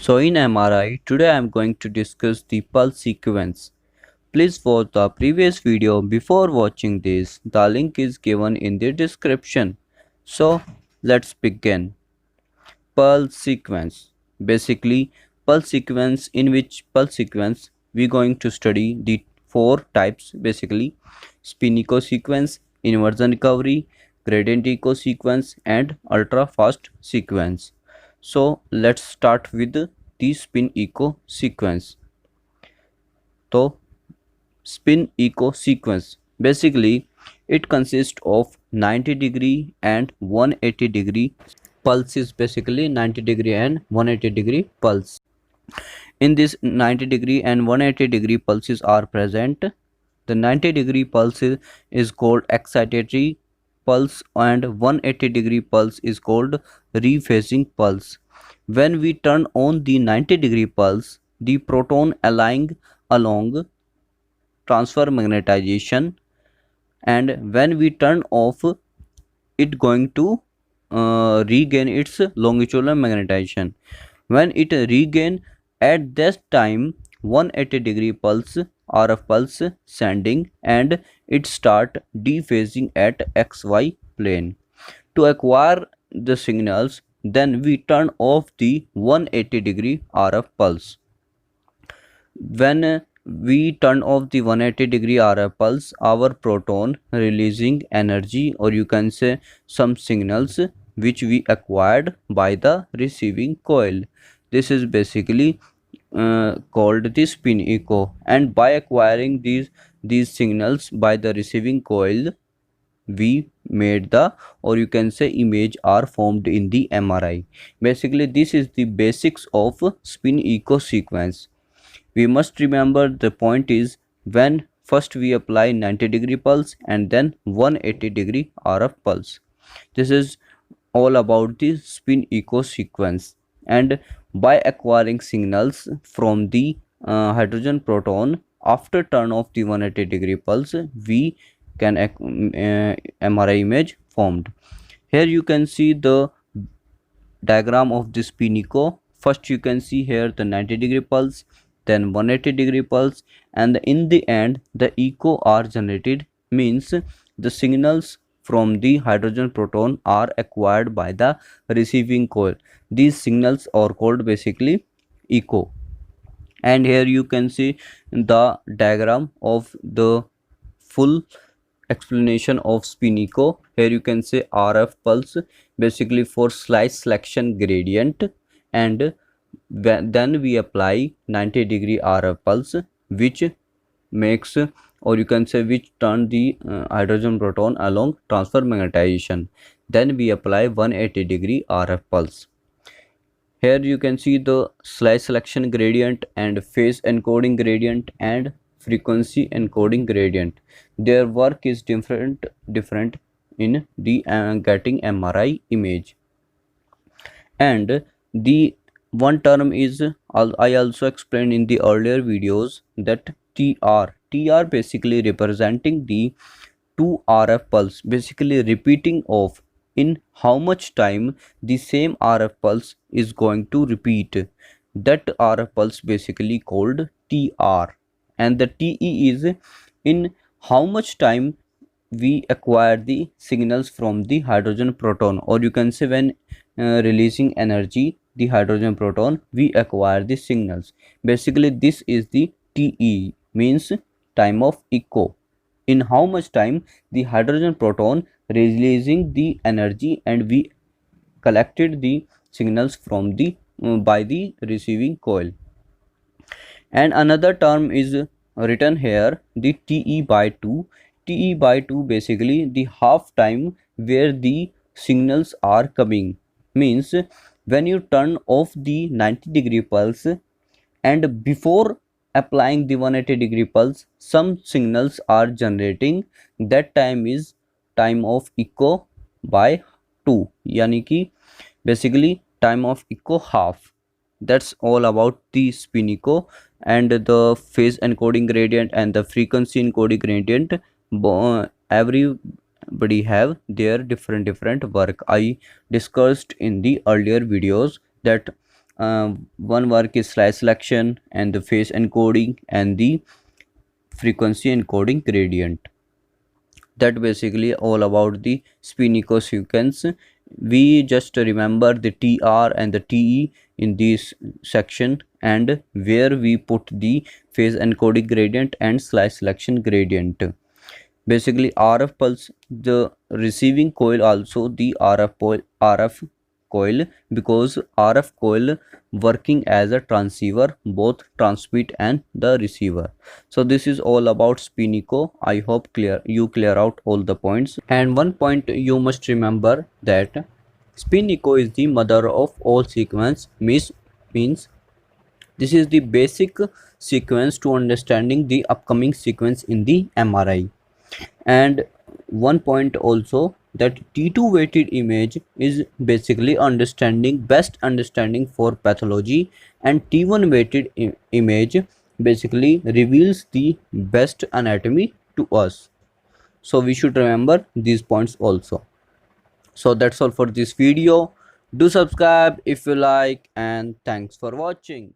So in MRI, today I am going to discuss the pulse sequence. Please watch the previous video before watching this. The link is given in the description. So let's begin. Pulse sequence. Basically, pulse sequence, in which pulse sequence we going to study the four types, basically spin echo sequence, inversion recovery, gradient echo sequence, and ultra fast sequence. So let's start with the spin echo sequence. So spin echo sequence, basically it consists of 90-degree and 180-degree pulses, basically 90-degree and 180-degree pulse. In this 90-degree and 180-degree pulses are present. The 90-degree pulse is called excitatory pulse and 180-degree pulse is called rephasing pulse. When we turn on the 90-degree pulse, the proton align along transfer magnetization, and when we turn off, it going to regain its longitudinal magnetization. When it regain, at this time 180-degree pulse RF pulse sending, and it start dephasing at XY plane. To acquire the signals, then we turn off the 180-degree RF pulse. When we turn off the 180-degree RF pulse, our proton releasing energy, or you can say some signals which we acquired by the receiving coil. This is basically called the spin echo, and by acquiring these signals by the receiving coil, we made the, or you can say image are formed in the MRI. Basically this is the basics of spin echo sequence. We must remember the point is when first we apply 90-degree pulse and then 180-degree RF pulse. This is all about the spin echo sequence. And by acquiring signals from the hydrogen proton after turn off the 180-degree pulse, we can MRI image formed. Here you can see the diagram of this spin echo. First you can see here the 90-degree pulse, then 180-degree pulse, and in the end the echo are generated, means the signals from the hydrogen proton are acquired by the receiving coil. These signals are called basically echo. And here you can see the diagram of the full explanation of spin echo. Here you can say RF pulse, basically for slice selection gradient, and then we apply 90-degree RF pulse, which makes, or you can say which turn the hydrogen proton along transfer magnetization. Then we apply 180-degree RF pulse. Here you can see the slice selection gradient and phase encoding gradient and frequency encoding gradient. Their work is different in the getting MRI image. And the one term is, I also explained in the earlier videos, that TR basically representing the 2 RF pulse, basically repeating of in how much time the same RF pulse is going to repeat. That RF pulse basically called TR, and the TE is in how much time we acquire the signals from the hydrogen proton, or you can say when releasing energy the hydrogen proton, we acquire the signals. Basically this is the TE, means time of echo, in how much time the hydrogen proton releasing the energy and we collected the signals from the by the receiving coil. And another term is written here, the TE by 2. TE by 2 basically the half time where the signals are coming, means when you turn off the 90-degree pulse and before applying the 180-degree pulse, some signals are generating. That time is time of echo by 2, yani ki basically time of echo half. That's all about the spin echo. And the phase encoding gradient and the frequency encoding gradient, everybody have their different work. I discussed in the earlier videos that One work is slide selection and the phase encoding and the frequency encoding gradient. That basically all about the spin-echo sequence. We just remember the TR and the TE in this section, and where we put the phase encoding gradient and slide selection gradient. Basically RF pulse, the receiving coil also the RF coil, because RF coil working as a transceiver, both transmit and the receiver. So this is all about spin echo. I hope you clear out all the points. And one point you must remember, that spin echo is the mother of all sequence. Means this is the basic sequence to understanding the upcoming sequence in the MRI. And one point also, that T2 weighted image is basically best understanding for pathology, and T1 weighted image basically reveals the best anatomy to us. So we should remember these points also. So that's all for this video. Do subscribe if you like, and thanks for watching.